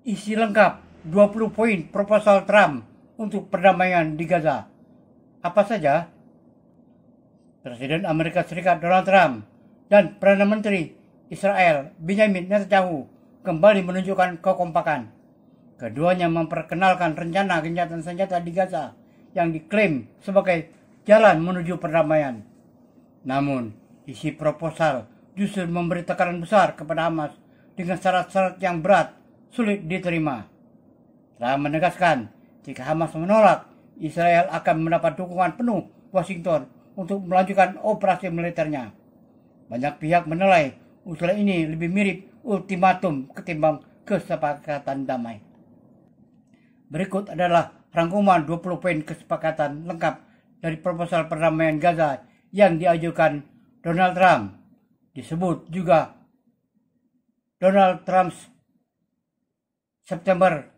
Isi lengkap 20 poin proposal Trump untuk perdamaian di Gaza. Apa saja? Presiden Amerika Serikat Donald Trump dan Perdana Menteri Israel Benjamin Netanyahu kembali menunjukkan kekompakan. Keduanya memperkenalkan rencana gencatan senjata di Gaza yang diklaim sebagai jalan menuju perdamaian. Namun, isi proposal justru memberi tekanan besar kepada Hamas dengan syarat-syarat yang berat sulit diterima. Trump menegaskan jika Hamas menolak, Israel akan mendapat dukungan penuh Washington untuk melanjutkan operasi militernya. Banyak pihak menilai usulan ini lebih mirip ultimatum ketimbang kesepakatan damai. Berikut adalah rangkuman 20 poin kesepakatan lengkap dari proposal perdamaian Gaza yang diajukan Donald Trump. Disebut juga Donald Trump's September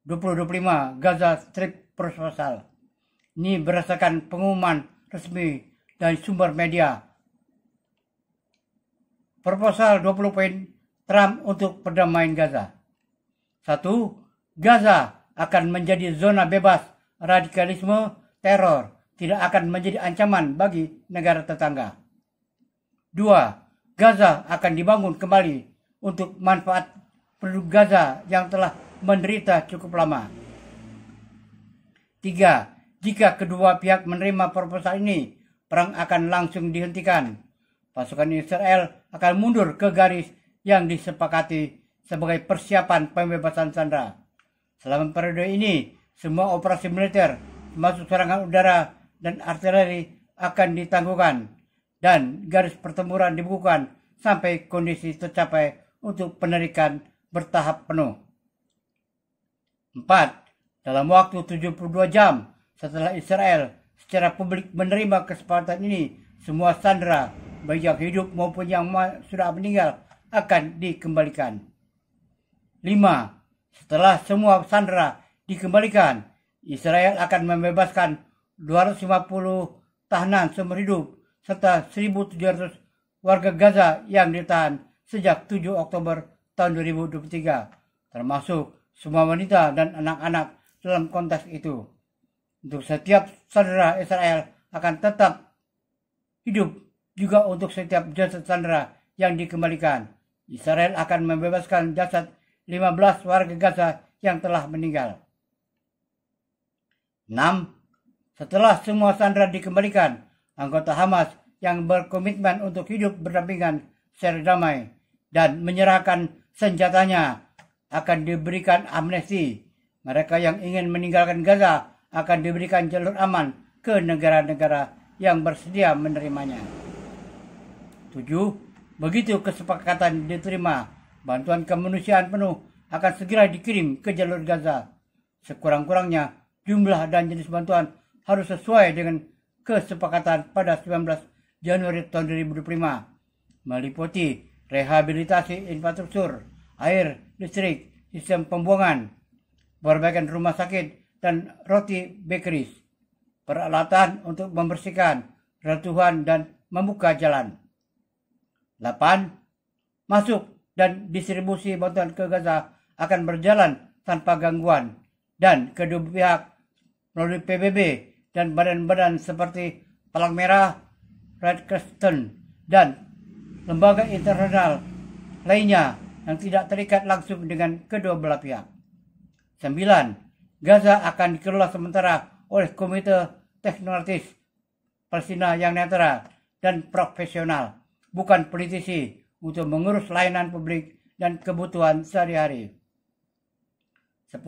2025 Gaza Strip Proposal. Ini berdasarkan pengumuman resmi dari sumber media. Proposal 20 poin Trump untuk perdamaian Gaza. 1. Gaza akan menjadi zona bebas radikalisme teror, tidak akan menjadi ancaman bagi negara tetangga. 2. Gaza akan dibangun kembali untuk manfaat penduduk Gaza yang telah menderita cukup lama. 3. Jika kedua pihak menerima proposal ini, perang akan langsung dihentikan. Pasukan Israel akan mundur ke garis yang disepakati sebagai persiapan pembebasan sandera. Selama periode ini, semua operasi militer, termasuk serangan udara dan artileri, akan ditangguhkan dan garis pertempuran dibukukan sampai kondisi tercapai untuk penarikan bertahap penuh. 4. Dalam waktu 72 jam setelah Israel secara publik menerima kesepakatan ini, semua sandera, baik yang hidup maupun yang sudah meninggal, akan dikembalikan. 5. Setelah semua sandera dikembalikan, Israel akan membebaskan 250 tahanan seumur hidup serta 1.700 warga Gaza yang ditahan sejak 7 Oktober tahun 2023, termasuk semua wanita dan anak-anak dalam konteks itu. Untuk setiap sandera Israel akan tetap hidup, juga untuk setiap jasad sandera yang dikembalikan. Israel akan membebaskan jasad 15 warga Gaza yang telah meninggal. 6. Setelah semua sandera dikembalikan, anggota Hamas yang berkomitmen untuk hidup berdampingan secara damai dan menyerahkan senjatanya akan diberikan amnesti. Mereka yang ingin meninggalkan Gaza akan diberikan jalur aman ke negara-negara yang bersedia menerimanya. 7. Begitu kesepakatan diterima, bantuan kemanusiaan penuh akan segera dikirim ke jalur Gaza. Sekurang-kurangnya, jumlah dan jenis bantuan harus sesuai dengan kesepakatan pada 19 Januari tahun 2025, meliputi rehabilitasi infrastruktur, air, listrik, sistem pembuangan, perbaikan rumah sakit, dan roti bakeries, peralatan untuk membersihkan, reruntuhan, dan membuka jalan. 8. Masuk dan distribusi bantuan ke Gaza akan berjalan tanpa gangguan, dan kedua pihak melalui PBB dan badan-badan seperti Palang Merah, Red Crescent, dan lembaga internasional lainnya yang tidak terikat langsung dengan kedua belah pihak. 9. Gaza akan dikelola sementara oleh Komite Teknokratis Palestina yang netral dan profesional, bukan politisi, untuk mengurus layanan publik dan kebutuhan sehari-hari. 10.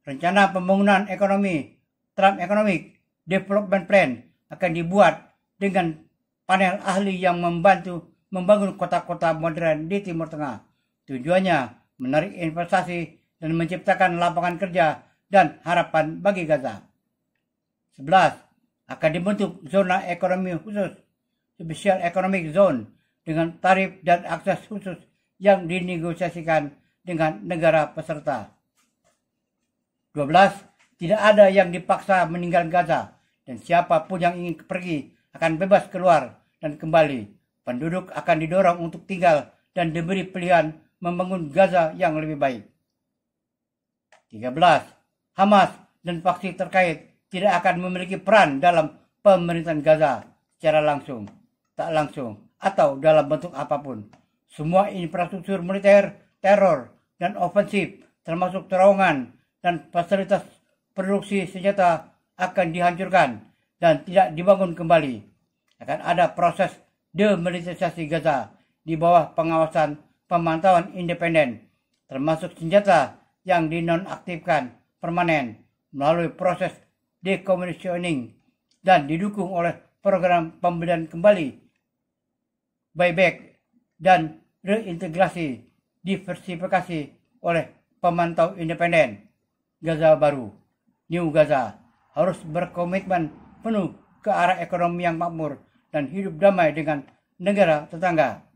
Rencana pembangunan ekonomi Trump Economic Development Plan akan dibuat dengan panel ahli yang membantu membangun kota-kota modern di Timur Tengah. Tujuannya menarik investasi dan menciptakan lapangan kerja dan harapan bagi Gaza. 11. Akan dibentuk zona ekonomi khusus, Special Economic Zone, dengan tarif dan akses khusus yang dinegosiasikan dengan negara peserta. 12. Tidak ada yang dipaksa meninggal Gaza, dan siapapun yang ingin pergi akan bebas keluar dan kembali. Penduduk akan didorong untuk tinggal dan diberi pilihan membangun Gaza yang lebih baik. 13. Hamas dan faksi terkait tidak akan memiliki peran dalam pemerintahan Gaza secara langsung, tak langsung, atau dalam bentuk apapun. Semua infrastruktur militer, teror, dan ofensif, termasuk terowongan dan fasilitas produksi senjata akan dihancurkan dan tidak dibangun kembali. Akan ada proses demilitarisasi Gaza di bawah pengawasan pemantauan independen, termasuk senjata yang dinonaktifkan permanen melalui proses decommissioning dan didukung oleh program pembelian kembali, buyback, dan reintegrasi diversifikasi oleh pemantau independen. Gaza baru, New Gaza, harus berkomitmen penuh ke arah ekonomi yang makmur dan hidup damai dengan negara tetangga.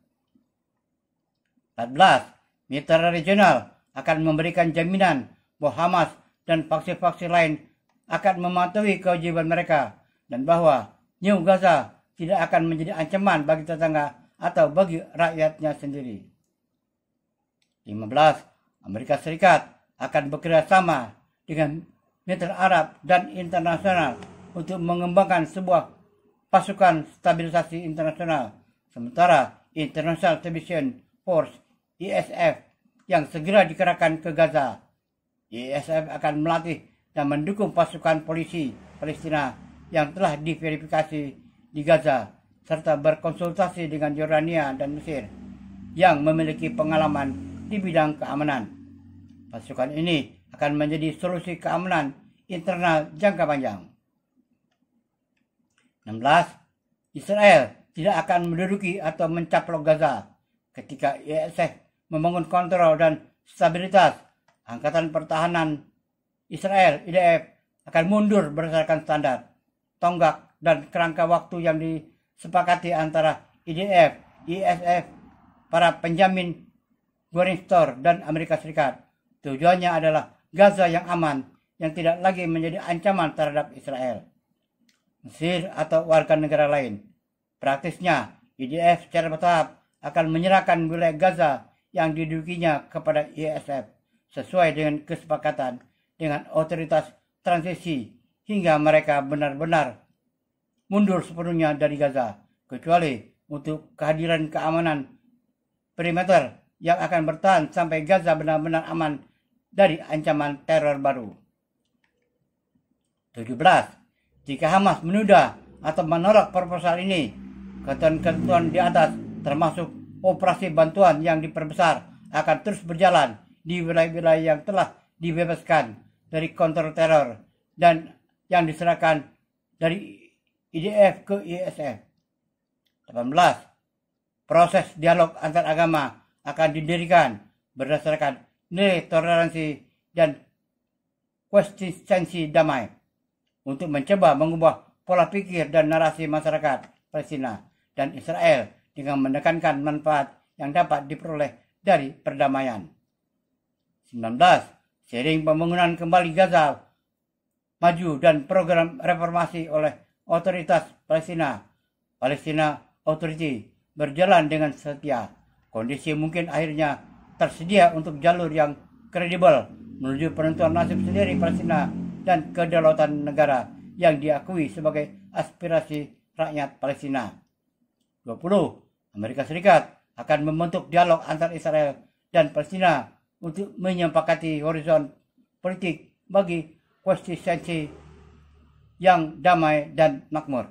14. Mitra regional akan memberikan jaminan bahwa Hamas dan faksi-faksi lain akan mematuhi kewajiban mereka dan bahwa New Gaza tidak akan menjadi ancaman bagi tetangga atau bagi rakyatnya sendiri. 15. Amerika Serikat akan bekerja sama dengan mitra Arab dan internasional untuk mengembangkan sebuah pasukan stabilisasi internasional, sementara International Stabilization Force (ISF) yang segera dikerahkan ke Gaza. ISF akan melatih dan mendukung pasukan polisi Palestina yang telah diverifikasi di Gaza, serta berkonsultasi dengan Yordania dan Mesir yang memiliki pengalaman di bidang keamanan. Pasukan ini akan menjadi solusi keamanan internal jangka panjang. 16. Israel tidak akan menduduki atau mencaplok Gaza ketika ISF membangun kontrol dan stabilitas. Angkatan Pertahanan Israel (IDF) akan mundur berdasarkan standar, tonggak, dan kerangka waktu yang disepakati antara IDF, ISF, para penjamin Goring Store, dan Amerika Serikat. Tujuannya adalah Gaza yang aman, yang tidak lagi menjadi ancaman terhadap Israel, Mesir, atau warga negara lain. Praktisnya, IDF secara bertahap akan menyerahkan wilayah Gaza yang didudukinya kepada ISF sesuai dengan kesepakatan dengan otoritas transisi hingga mereka benar-benar mundur sepenuhnya dari Gaza, kecuali untuk kehadiran keamanan perimeter yang akan bertahan sampai Gaza benar-benar aman dari ancaman teror baru. 17. Jika Hamas menunda atau menolak proposal ini, ketentuan di atas termasuk operasi bantuan yang diperbesar akan terus berjalan di wilayah-wilayah yang telah dibebaskan dari kontrol teror dan yang diserahkan dari IDF ke ISF. 18. Proses dialog antar agama akan didirikan berdasarkan nilai toleransi dan konsistensi damai untuk mencoba mengubah pola pikir dan narasi masyarakat Palestina dan Israel dengan menekankan manfaat yang dapat diperoleh dari perdamaian. 19. Seiring pembangunan kembali Gaza maju dan program reformasi oleh otoritas Palestina, Palestina Authority, berjalan dengan setia, kondisi mungkin akhirnya tersedia untuk jalur yang kredibel menuju penentuan nasib sendiri Palestina dan kedaulatan negara yang diakui sebagai aspirasi rakyat Palestina. 20. Amerika Serikat akan membentuk dialog antar Israel dan Palestina untuk menyepakati horizon politik bagi konsistensi yang damai dan makmur.